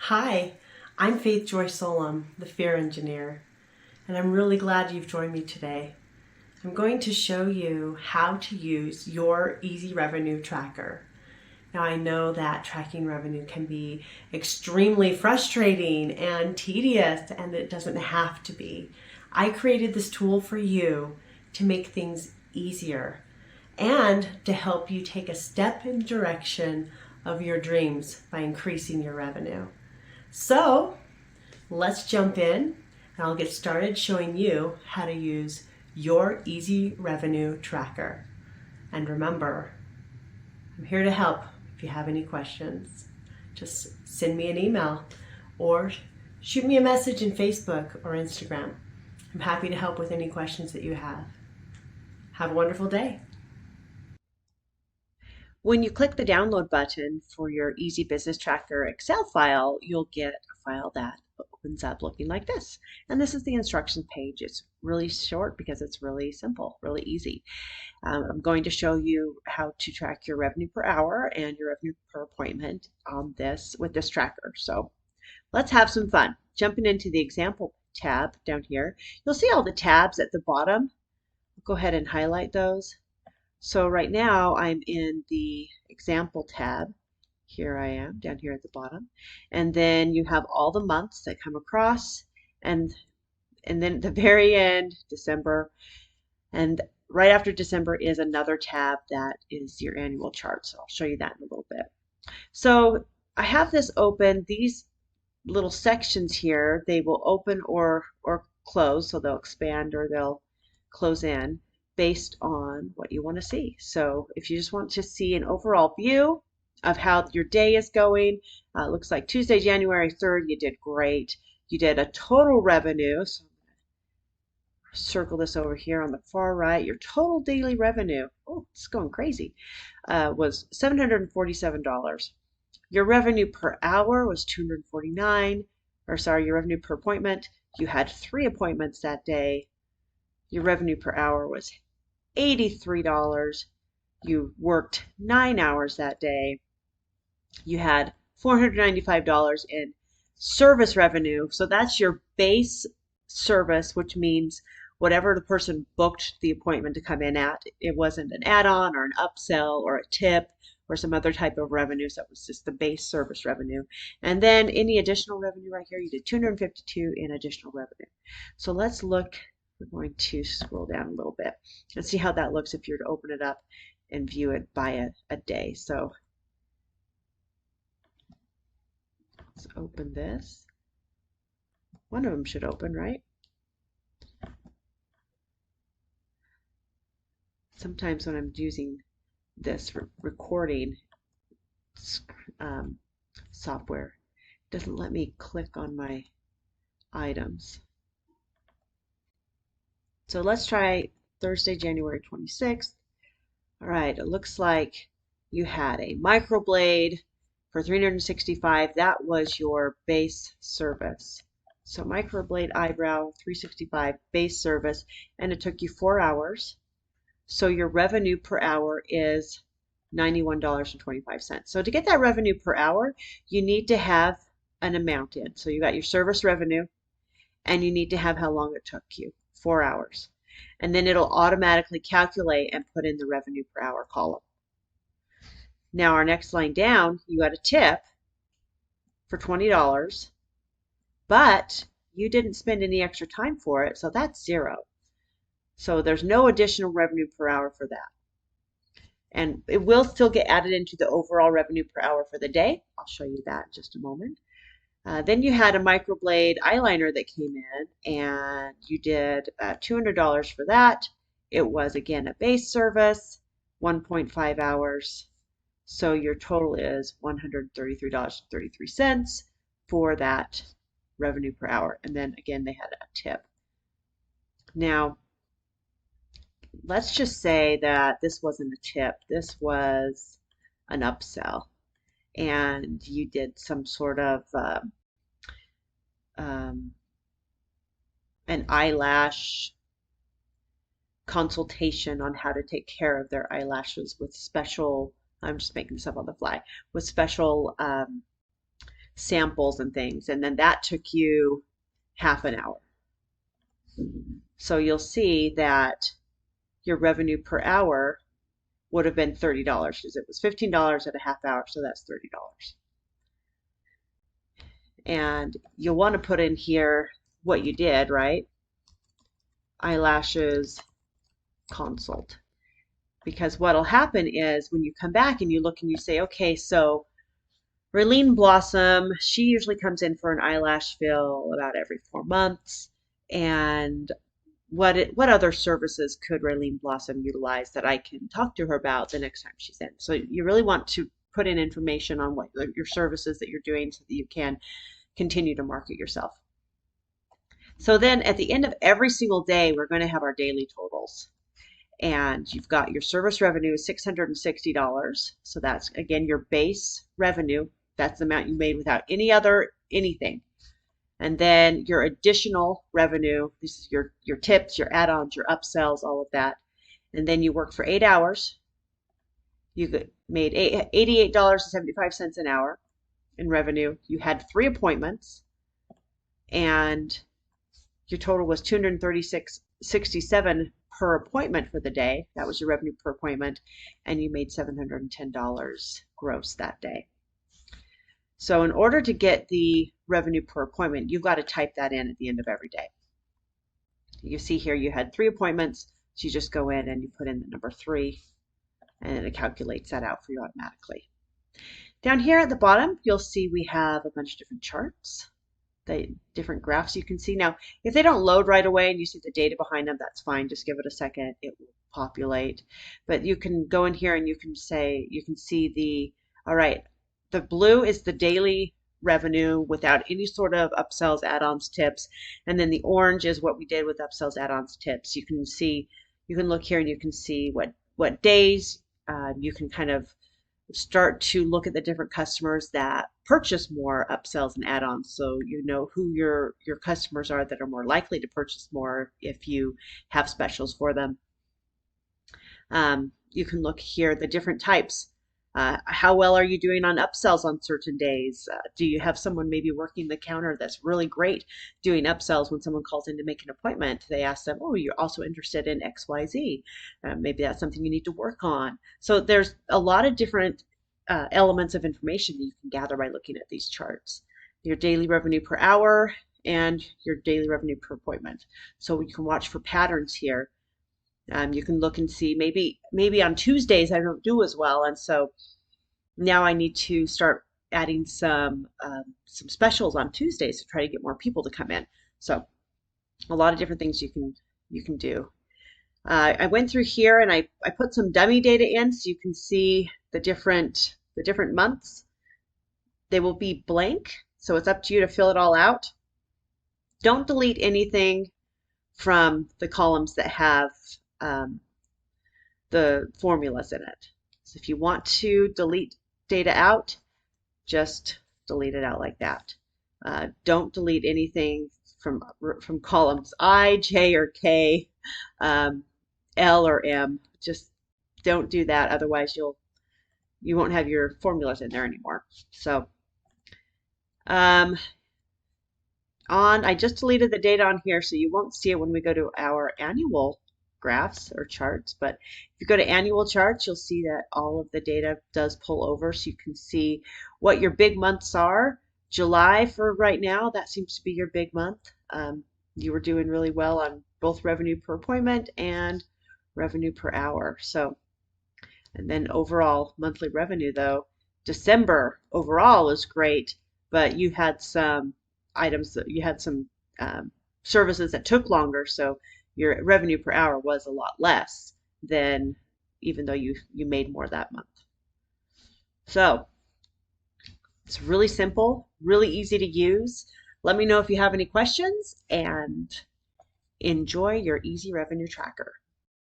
Hi, I'm Faith Joy Solum, the Fear Engineer, and I'm really glad you've joined me today. I'm going to show you how to use your Easy Revenue Tracker. Now, I know that tracking revenue can be extremely frustrating and tedious, and it doesn't have to be. I created this tool for you to make things easier and to help you take a step in direction of your dreams by increasing your revenue. So let's jump in and I'll get started showing you how to use your Easy Revenue Tracker. And remember, I'm here to help if you have any questions. Just send me an email or shoot me a message in Facebook or Instagram. I'm happy to help with any questions that you have. Have a wonderful day. When you click the download button for your Easy Business Tracker Excel file, you'll get a file that opens up looking like this. And this is the instructions page. It's really short because it's really simple, really easy. I'm going to show you how to track your revenue per hour and your revenue per appointment on this with this tracker. So let's have some fun. Jumping into the example tab down here, you'll see all the tabs at the bottom. Go ahead and highlight those. So right now I'm in the example tab. Here I am down here at the bottom. And then you have all the months that come across and then at the very end, December. And right after December is another tab that is your annual chart. So I'll show you that in a little bit. So I have this open. These little sections here, they will open or close. So they'll expand or they'll close in based on what you want to see. So if you just want to see an overall view of how your day is going, it looks like Tuesday, January 3rd, you did great. You did a total revenue. So circle this over here on the far right. Your total daily revenue, oh, it's going crazy, was $747. Your revenue per hour was $249, or sorry, your revenue per appointment. You had 3 appointments that day. Your revenue per hour was $83. You worked 9 hours that day. You had $495 in service revenue. So that's your base service, which means whatever the person booked the appointment to come in at. It wasn't an add-on or an upsell or a tip or some other type of revenue. So it was just the base service revenue. And then any additional revenue right here, you did 252 in additional revenue. So let's look. We're going to scroll down a little bit and see how that looks if you were to open it up and view it by a day. So let's open this. One of them should open, right? Sometimes when I'm using this recording software, it doesn't let me click on my items. So let's try Thursday, January 26th. All right, it looks like you had a microblade for $365. That was your base service. So microblade eyebrow, $365 base service, and it took you 4 hours. So your revenue per hour is $91.25. So to get that revenue per hour, you need to have an amount in. So you got your service revenue, and you need to have how long it took you, 4 hours. And then it'll automatically calculate and put in the revenue per hour column. Now our next line down, you got a tip for $20, but you didn't spend any extra time for it, so that's 0. So there's no additional revenue per hour for that. And it will still get added into the overall revenue per hour for the day. I'll show you that in just a moment. Then you had a microblade eyeliner that came in and you did $200 for that. It was again a base service, 1.5 hours. So your total is $133.33 for that revenue per hour. And then again, they had a tip. Now, let's just say that this wasn't a tip. This was an upsell. And you did some sort of an eyelash consultation on how to take care of their eyelashes with special, I'm just making this up on the fly, with special samples and things, and then that took you half an hour. So you'll see that your revenue per hour would have been $30 because it was $15 at a half hour, so that's $30. And you'll want to put in here what you did, right? Eyelashes consult. Because what'll happen is when you come back and you look and you say, okay, so Raylene Blossom, she usually comes in for an eyelash fill about every 4 months. And what other services could Raylene Blossom utilize that I can talk to her about the next time she's in? So you really want to put in information on what your services that you're doing so that you can continue to market yourself. So then at the end of every single day, we're going to have our daily totals. And you've got your service revenue is $660. So that's, again, your base revenue. That's the amount you made without anything. And then your additional revenue, this is your tips, your add-ons, your upsells, all of that. And then you work for 8 hours. You made $88.75 an hour in revenue. You had 3 appointments, and your total was $236.67 per appointment for the day. That was your revenue per appointment, and you made $710 gross that day. So in order to get the revenue per appointment, you've got to type that in at the end of every day. You see here you had 3 appointments, so you just go in and you put in the number 3, and it calculates that out for you automatically. Down here at the bottom, you'll see we have a bunch of different charts, the different graphs you can see. Now, if they don't load right away and you see the data behind them, that's fine. Just give it a second. It will populate. But you can go in here and you can see all right, the blue is the daily revenue without any sort of upsells, add-ons, tips. And then the orange is what we did with upsells, add-ons, tips. You can look here and you can see what days. You can kind of start to look at the different customers that purchase more upsells and add-ons, so you know who your customers are that are more likely to purchase more if you have specials for them. You can look here the different types. How well are you doing on upsells on certain days? Do you have someone maybe working the counter that's really great doing upsells? When someone calls in to make an appointment, they ask them, oh, you're also interested in XYZ. Maybe that's something you need to work on. So there's a lot of different elements of information that you can gather by looking at these charts. Your daily revenue per hour and your daily revenue per appointment. So you can watch for patterns here. You can look and see maybe on Tuesdays I don't do as well, and so now I need to start adding some specials on Tuesdays to try to get more people to come in. So a lot of different things you can do. I went through here and I put some dummy data in so you can see the different months. They will be blank, so it's up to you to fill it all out. Don't delete anything from the columns that have the formulas in it. So if you want to delete data out, just delete it out like that. Don't delete anything from columns I, J, or K, L, or M. Just don't do that. Otherwise, you won't have your formulas in there anymore. So I just deleted the data on here, so you won't see it when we go to our annual graphs or charts. But if you go to annual charts, you'll see that all of the data does pull over, so you can see what your big months are. July, for right now, that seems to be your big month. You were doing really well on both revenue per appointment and revenue per hour. So, and then overall monthly revenue, though, December overall is great, but you had some items that you had some services that took longer, so your revenue per hour was a lot less than, even though you made more that month. So it's really simple, really easy to use. Let me know if you have any questions, and enjoy your easy revenue tracker.